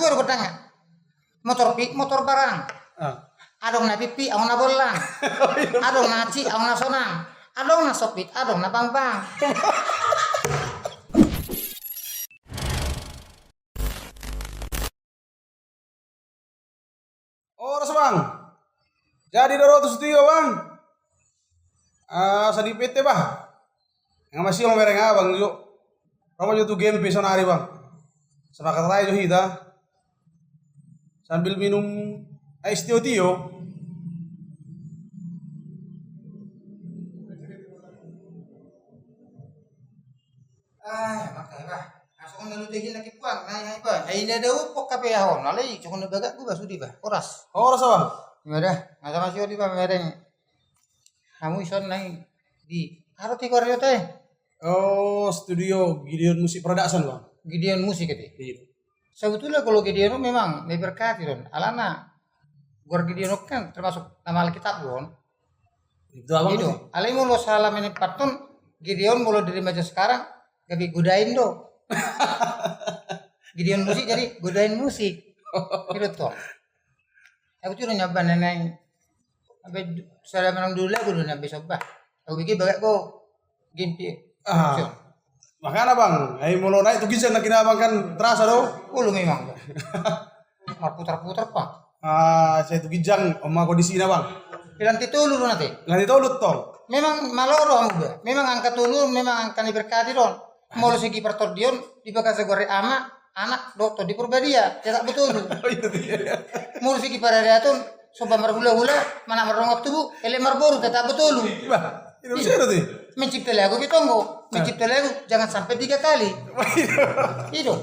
Aku ada bertanya. Motor barang. Adong na pipi, adong na bolang. Adong na ci, adong na sonang. Adong na sopit, adong na bang. Oh, rasa bang. Jadi daro tu studio bang. Sa di PT bah. Nga masih mau mereng bang jo. Kamu jo tu game pesonari bang. Sepakat tayo jo hita. Sambil minum ais tio. Makanya bah. Asok na lutegin na kipuan. Ay ba. Ay na daw po kape ahon. Alay, cukon na baga ko ba sudi ba? Oras. Oh, rasa bang. Gimana? Masa masih di ba mereng. Kamu ison nang di Haro ti koryo teh. Oh, studio Gideon Musik Production bang. Gideon musik itu. Iya. Sebetulnya kalau Gideon memang berkati don. Alana Gor Gideon kan termasuk nama Alkitab don. Itu abang Gitu. itu. Alai mulo salam ini patun Gideon mulo dari masa sekarang gabi godain do. Gideon musik jadi godain musik. Gitu toh. Aku tuh nyoba neneng. Sampai saya menang dulu aku udah nyampe coba. Aku bikin bagak kok gimpi. Makanya bang, ay mulo na itu gisan na kinabang kan terasa do. Ulu memang. Putar-putar pak. Saya itu gijang oma kondisi na bang. Bilang titulu do nanti. Lanti ulut tong. Memang maloro ang udah. Memang angkat tulu, memang angkat diberkati don. Mau segi pertordion di bakas segore ama anak dokter di Purbadia. Cetak betul. Mau segi paradiatun soba marhula-hula mana merongok tubuh ele marboru tetap betul. Bah, itu bisa tuh. Mencipta lagu kita tonggo. Mencipta lagu jangan sampai 3 kali. Itu.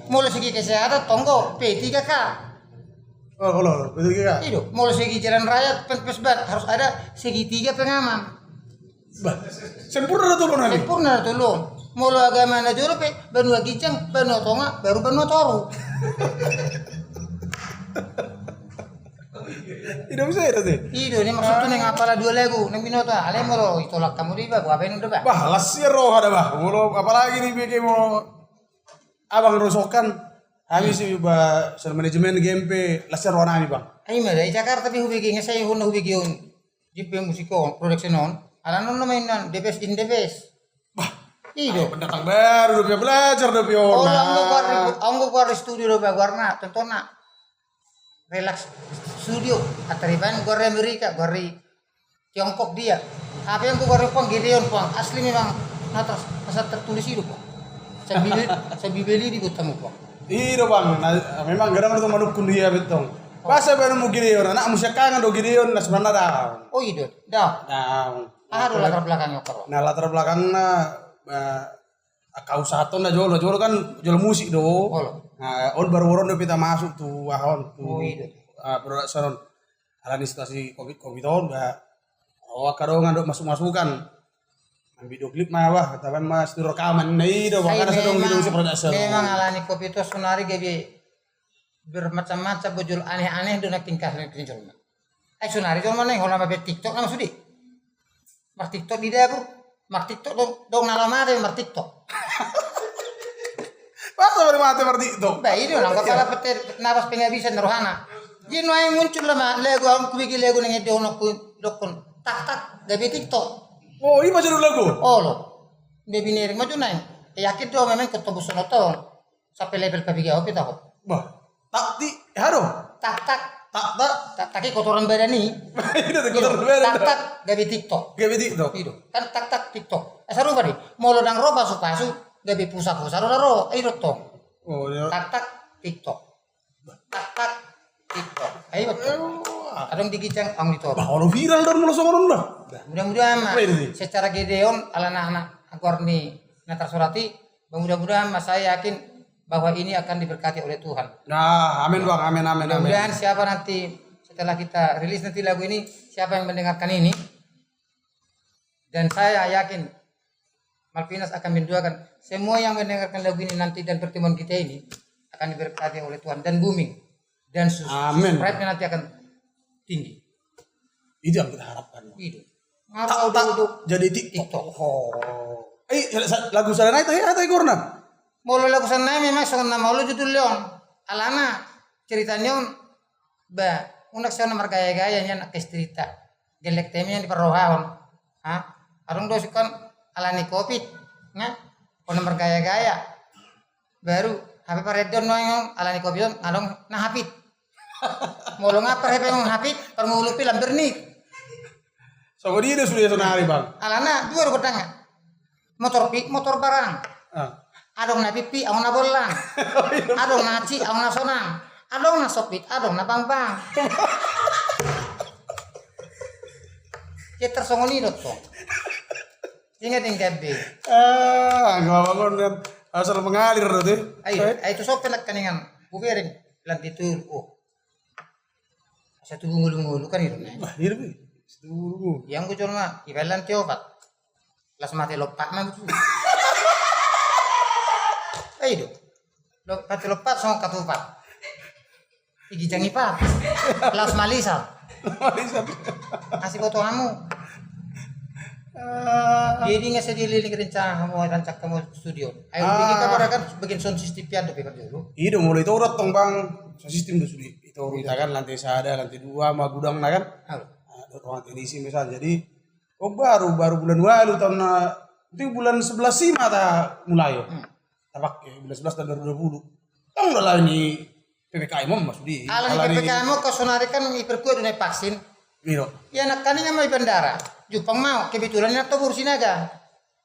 Mulai segi kesehatan tonggo P3K. Oh, betul juga. Itu. Mulai segi jalan raya pesbat harus ada segitiga pengaman. Bah, sempurna tuh nanti. Sempurna tulung. Mulai agama na jolo pe benua gicang, benua tonga, baru benua toru. Tidak bisa itu tuh. Itu ni maksudnya neng apalah 2 lagu neng binota. Ale molo itolak kamu di ba, apa ini udah ba? Bah, lasir roh ada bah. Mulu apalagi nih bikin mau abang rosokan. Kami sih bah soal manajemen GMP lasir roh nami bang. Ay mala di Jakarta pi hubigi nga say hun hubigi yun. Jipe musiko production on. Ala non naman nan the best in the best. Bah, Itu. pendatang baru udah belajar udah Oh, piona. ang gua studio do ba warna tontona. Relax studio atariban gua Amerika gua Tiongkok dia. Apa yang gua pang Gideon pang asli memang atas asal tertulis itu pang. Saya bibeli di kutamu pang. Iya bang, nah, memang kadang itu manukun dia betul. Masa baru mau Gideon, anak musik kangen do Gideon, nah sebenarnya dah. Oh itu, dah. Nah, Ada latar belakangnya karo. nah latar belakangnya kau satu nah jolo kan jolo musik do. Oh. Nah, on baru orang udah kita masuk tuh ahon tuh. Oh itu. Production alani situasi covid on udah kadang ngandok masuk-masukan. Video klip mah wah katakan mas itu rekaman nih do makanya sedang video si production. Memang alani kopi itu sunari gabi bermacam-macam bojol aneh-aneh do nak tingkah ning jolma. Sunari jolma neng hola mabe TikTok nama sudi. Mar TikTok di dapur. Mar TikTok dong nalamade mar TikTok. Masa baru mati berarti itu. Ba itu nang kepala petir napas pengabisan rohana. Jino ay muncul lama lego aku bikin lego nang ide ono dokon tak gabi TikTok. Oh ini masih dulu lagu. Oh lo. Baby nering maju nang. Yakin do memang ketemu sonoton. Sampai level ketiga oke tahu. Bah, tak di haro. Tak Tak kotoran badan nih. Itu tuh kotor bener. Tak gabi TikTok. Kayak begitu. Itu kan tak TikTok. Seru bari. Mau dang roba supasu gabi pusa-pusa ro ayo to. Oh ya. Tak TikTok. Tak TikTok. Ayo betul. Kadang digicang ang dito. Bah, kalau viral dan mulai sama dah. Mudah-mudahan mah Apa ini? secara Gideon ala anak-anak agor nih Natar Surati, mudah-mudahan mas saya yakin bahwa ini akan diberkati oleh Tuhan. Nah, amin bang, amin. Mudah-mudahan siapa nanti setelah kita rilis nanti lagu ini, siapa yang mendengarkan ini, dan saya yakin Malvinas akan mendoakan semua yang mendengarkan lagu ini nanti dan pertemuan kita ini akan diberkati oleh Tuhan dan booming dan Amin. subscribe-nya nanti akan tinggi. Itu yang kita harapkan. Itu. Tak jadi TikTok. Oh. Lagu sana itu ya atau ikurna? Molo lagu sana memang sangat nama lo judul leon. Alana ceritanya ba unak siya na margaya-gaya niya cerita gelek temanya di perrohaon arong dosi kan alani covid nga kono margaya-gaya baru happy paredon no yung alani covid along na hapit molo nga happy yung hapit pangulupi lambernik Sama dia sudah senari bang. alana dua ro nga motor barang adong na pipi ang na bolang adong na ci ang na sonang adong na sopit adong na bang kita tersongoni dot to ingat yang gabi Nggak bangun kan asal mengalir tuh. ayo itu sopir nak kaningan buberin lanti tu satu ngulu-ngulu kan itu Wah, ini nih. Tunggu. yang gue cuma ibalan tiopat las mati lopak mah ayo lopak lopak sama katupat igi jangi pak las malisa kasih foto kamu jadi nggak sedih rencana kamu rancak kamu studio ayo bikin kamu kan bikin sound system piano paper dulu Iya mulai itu urat tong bang. Sistem tuh sudah itu kita kan lantai sada, lantai dua, sama gudang nah kan. Ada ruang teknisi misal. Jadi baru bulan lalu tahun itu bulan 11 sih mata mulai. Tapak bulan 11 tahun 2020. Kan udah lah ini PPKM mas di. Kalau di PPKM kau sonari kan iperkuat dunia vaksin. Miro. Ya nak kan yang mau bandara. Jupang mau kebetulan atau urusin aja.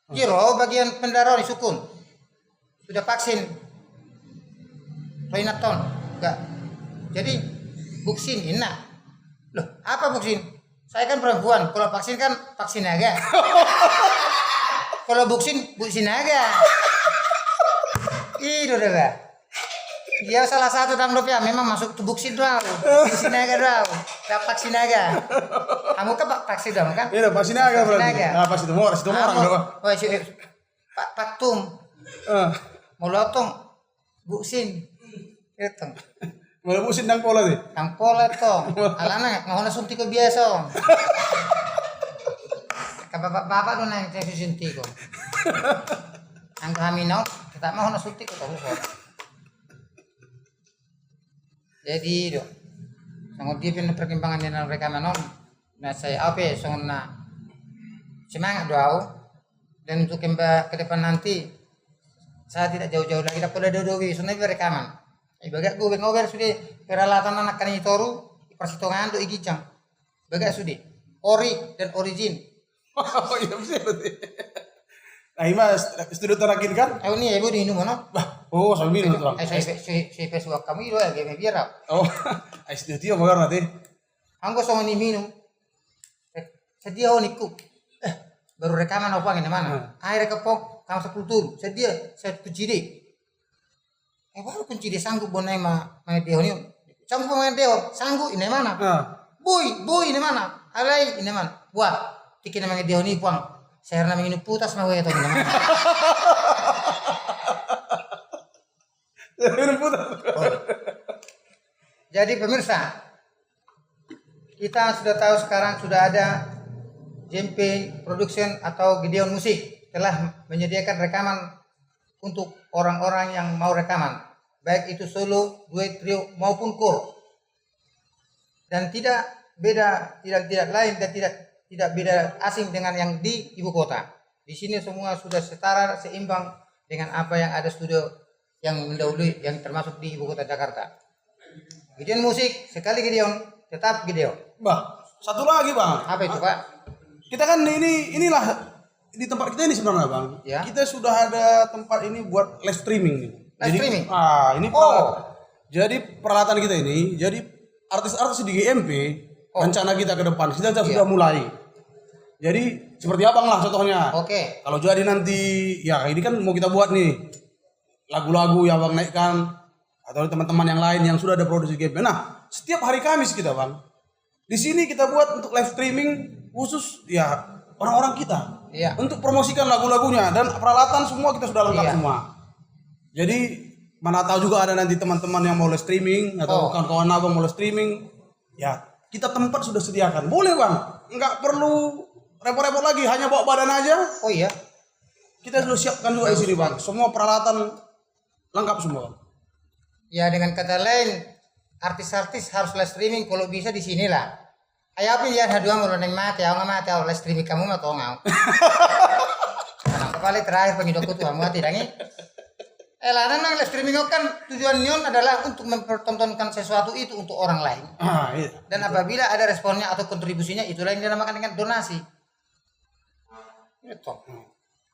Jiro bagian bandara di sukun. Sudah vaksin. Roinaton enggak. Jadi vaksin enak. Loh, apa vaksin? Saya kan perempuan, kalau vaksin kan vaksin aja. Kalau vaksin aja. Itu udah gak. Dia salah satu tanggung ya memang masuk tubuh vaksin doang. Vaksin aja doang. Gak vaksin aja. Kamu kan vaksin dong kan? Iya, vaksin aja berarti. Nah, pas itu orang doang. Oh, Pak Tum. Mau lotong vaksin. Itu. Mulai musim nang pola deh. Ang pola tong. Alana mau na suntik ko biasa. Bapak doon na yung suntik ko. Ang kami no, kita mau na suntik ko tahu. Jadi do. Sangat dia pun perkembangan dengan mereka manom. Nah saya apa so na semangat doa dan untuk ke depan nanti saya tidak jauh-jauh lagi dapat ada dowi sebenarnya rekaman. Bagak gue ngobrol sudah peralatan anak kan itu toru persitongan do igicang. Bagak sudah ori dan origin. Oh iya betul. Nah ini mas studio terakhir kan? Ayo nih ibu di minum mana? Oh sambil minum tuh. Saya pesuak kami itu ya game biar. Oh, studio bagar nanti. Anggo sama ni minum. Sedia niku. Baru rekaman apa ini mana? Air kepok kamu 10 tur. Sedia saya kunci deh. Baru kunci dia sanggup bonai main deo ni. Sanggup main deo, sanggup ini mana? Boy ini mana? Alai ini mana? Wah, tikin main deo ni puang. Saya nama ini putas mau itu ini mana? Jadi pemirsa, kita sudah tahu sekarang sudah ada JMP Production atau Gideon Musik telah menyediakan rekaman untuk orang-orang yang mau rekaman. Baik itu solo, duet, trio maupun kor. Dan tidak beda, tidak lain dan tidak beda asing dengan yang di ibu kota. Di sini semua sudah setara, seimbang dengan apa yang ada studio yang mendahului yang termasuk di ibu kota Jakarta. Gideon Musik, sekali Gideon, tetap Gideon. Bah, satu lagi bang. Apa itu Pak? Kita kan inilah di tempat kita ini sebenarnya bang. Ya. Kita sudah ada tempat ini buat live streaming nih. Live streaming? Ini jadi peralatan kita ini, jadi artis-artis di GMP, rencana kita ke depan, kita sudah mulai. Jadi seperti abang lah contohnya. Oke. Kalau jadi nanti, ya ini kan mau kita buat nih, lagu-lagu yang abang naikkan, atau teman-teman yang lain yang sudah ada produksi GMP. Nah, setiap hari Kamis kita bang, di sini kita buat untuk live streaming khusus ya orang-orang kita. Iya. Untuk promosikan lagu-lagunya dan peralatan semua kita sudah lengkap semua. Jadi mana tahu juga ada nanti teman-teman yang mau live streaming atau kawan-kawan abang mau live streaming, ya kita tempat sudah sediakan. Boleh bang, nggak perlu repot-repot lagi, hanya bawa badan aja. Oh iya. Kita sudah siapkan juga di sini bang, semua peralatan lengkap semua. Ya dengan kata lain artis-artis harus live streaming kalau bisa di sinilah. Ayo apa ya dua mau neng mati, aku nggak mati, aku live streaming kamu mah tau ngau. Karena kepala terakhir penyidokku tuh mati dangi. Nang live streaming kan tujuannya adalah untuk mempertontonkan sesuatu itu untuk orang lain. Iya. Dan apabila ada responnya atau kontribusinya, itulah yang dinamakan dengan donasi. Itu.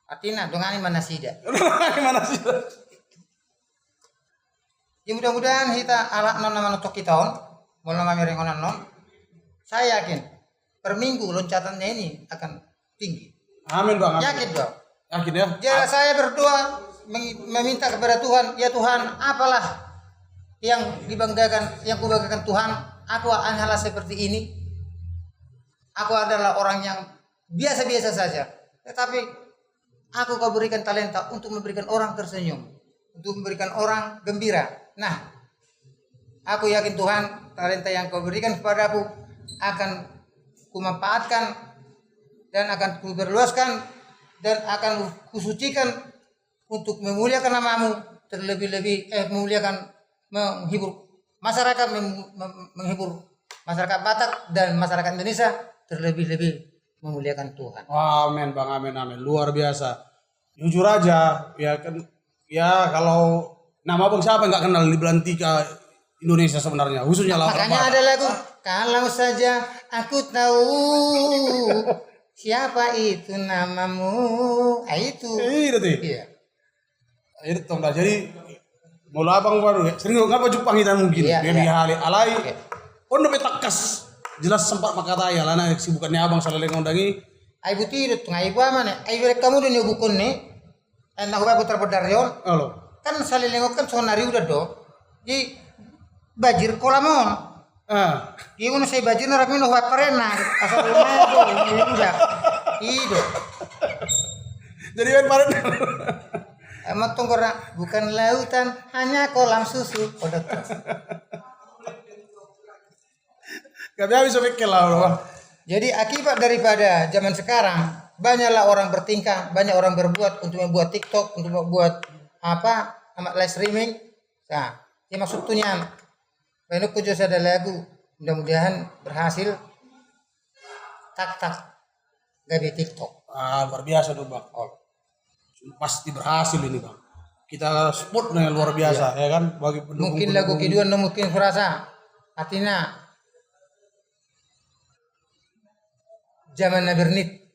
Artinya dongani mana sida. Gimana sih? Ya mudah-mudahan kita ala non nama notok kita on, mau nama merengonan non. Saya yakin per minggu loncatannya ini akan tinggi. Amin bang. Amin. Yakin dong. Yakin ya? Jadi saya berdoa meminta kepada Tuhan, ya Tuhan, apalah yang dibanggakan, yang kubanggakan Tuhan, aku hanyalah seperti ini. Aku adalah orang yang biasa-biasa saja, tetapi aku kau berikan talenta untuk memberikan orang tersenyum, untuk memberikan orang gembira. Nah, aku yakin Tuhan, talenta yang kau berikan kepadaku akan kumanfaatkan dan akan kuberluaskan dan akan kusucikan untuk memuliakan namamu, terlebih-lebih memuliakan, menghibur masyarakat, menghibur masyarakat Batak dan masyarakat Indonesia, terlebih-lebih memuliakan Tuhan. Amin bang, amin amin, luar biasa. Jujur aja, ya kan, ya kalau nama bang siapa nggak kenal di Belantika Indonesia sebenarnya, khususnya lapar. Makanya ada lagu, kalau saja aku tahu siapa itu namamu, itu. Iya. Itu tonda jadi mula abang baru sering ngapa Jepang kita mungkin dari hal alai ondo betakas jelas sempat makatai lana sibukannya abang salah ngondangi ai butirut ngai ba mana ai rek kamu dunia bukun nih enak ba putar pedarion halo kan saling kan sonari udah do di bajir kolamon iya uno saya bajir narak mino wa parena asal rumah do ini udah itu jadi kan parena emang tunggu bukan lautan hanya kolam susu udah tuh gak bisa pikir lah. Jadi akibat daripada zaman sekarang banyaklah orang bertingkah, banyak orang berbuat untuk membuat TikTok, untuk membuat apa live streaming. Nah, ini maksudnya Benuk kujo ada lagu, mudah-mudahan berhasil tak gawe TikTok. Luar biasa tuh bang. Pasti berhasil ini bang. Kita spot dengan luar biasa ya kan bagi pendukung. Mungkin lagu kedua mungkin kurasa artinya zaman Bernit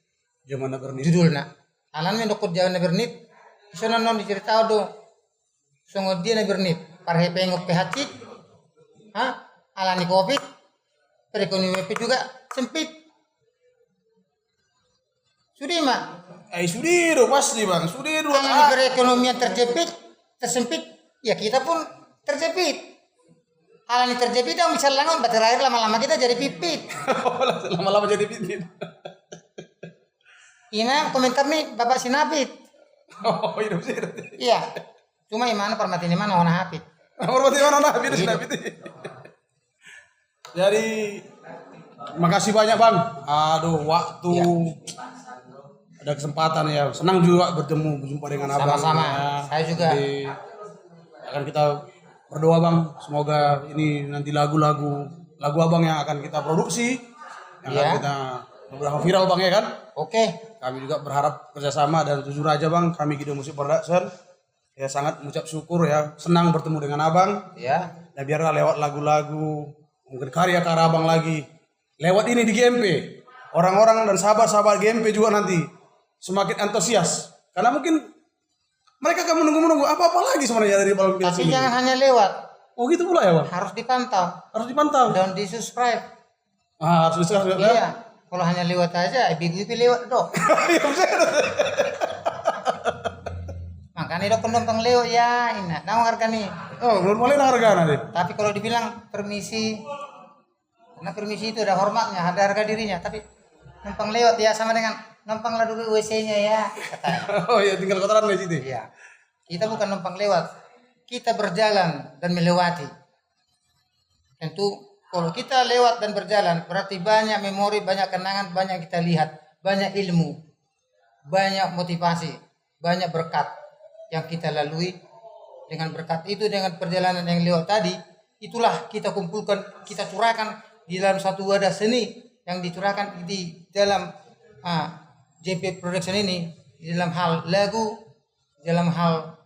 judulnya alan mendokot zaman Bernit iso non dicerita do songo dia na Bernit parhe pengok pehati alani covid perekonomian juga sempit sudah sudiru pasti bang sudiru alani perekonomian tersempit ya kita pun terjepit. Alani terjepit dong bisa langon terakhir lama-lama kita jadi pipit. Lama-lama jadi pipit. Ina komentar nih Bapak Sinapit. Oh iya sih. Iya. Cuma imana permati ini mana ona hapit. Permati mana ona hapit Sinapit. Jadi makasih banyak bang. Aduh waktu ada kesempatan ya. Senang juga berjumpa dengan abang. Sama-sama. Saya juga. Jadi, akan kita berdoa bang, semoga ini nanti lagu abang yang akan kita produksi, yang akan kita beberapa viral bang ya kan? Oke. Kami juga berharap kerjasama dan jujur aja bang, kami Gido Musik Production ya sangat mengucap syukur ya, senang bertemu dengan abang. Ya. Dan biarlah lewat lagu-lagu, mungkin karya-karya abang lagi, lewat ini di GMP, orang-orang dan sahabat-sahabat GMP juga nanti semakin antusias, karena mungkin mereka akan menunggu apa lagi sebenarnya dari balon Tapi jangan hanya lewat. Oh gitu pula ya bang? Harus dipantau. Dan di subscribe. Harus di subscribe. Iya. Kalau hanya lewat aja, ibu lewat dong. Makanya dok penumpang lewat ya, ini. Tahu harga nih. Oh belum boleh harga nanti. Tapi kalau dibilang permisi, karena permisi itu ada hormatnya, ada harga dirinya. Tapi numpang lewat ya sama dengan numpanglah dulu WC-nya ya, katanya. Oh iya tinggal kotoran di situ. Iya. Kita bukan numpang lewat. Kita berjalan dan melewati. Tentu kalau kita lewat dan berjalan berarti banyak memori, banyak kenangan, banyak kita lihat, banyak ilmu, banyak motivasi, banyak berkat yang kita lalui. Dengan berkat itu, dengan perjalanan yang lewat tadi, itulah kita kumpulkan, kita curahkan di dalam satu wadah seni yang dicurahkan di dalam JP Production ini, di dalam hal lagu, dalam hal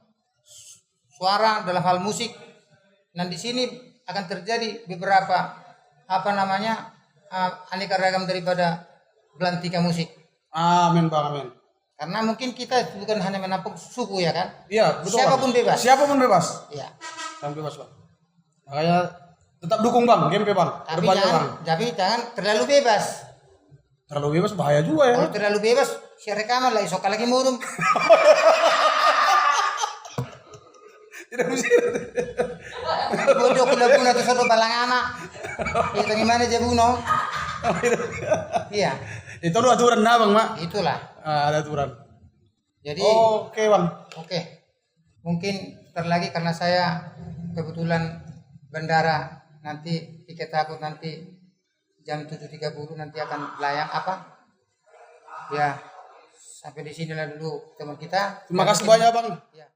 suara, dalam hal musik. Dan di sini akan terjadi beberapa aneka ragam daripada belantika musik. Amin Bang, amin. Karena mungkin kita bukan hanya menampung suku ya kan? Iya, betul. Siapapun Bang. bebas. Siapapun bebas. Iya. Siapapun bebas, Bang. Makanya tetap dukung Bang, GMP Bang. Tapi jangan terlalu bebas. Terlalu bebas bahaya juga ya. Kalau terlalu bebas, si rekaman lah esok lagi murum. Tidak bisa. Bodoh kula bunuh itu sodo balang anak. Itu gimana aja bunuh? Iya. Itu ada aturan nah Bang, Mak. Itulah. Ada aturan. Jadi Oke Bang. Oke. Mungkin lagi karena saya kebetulan bandara nanti tiket aku nanti jam 7.30 nanti akan layang ya sampai di sinilah dulu teman kita. Terima kasih banyak Bang. Ya.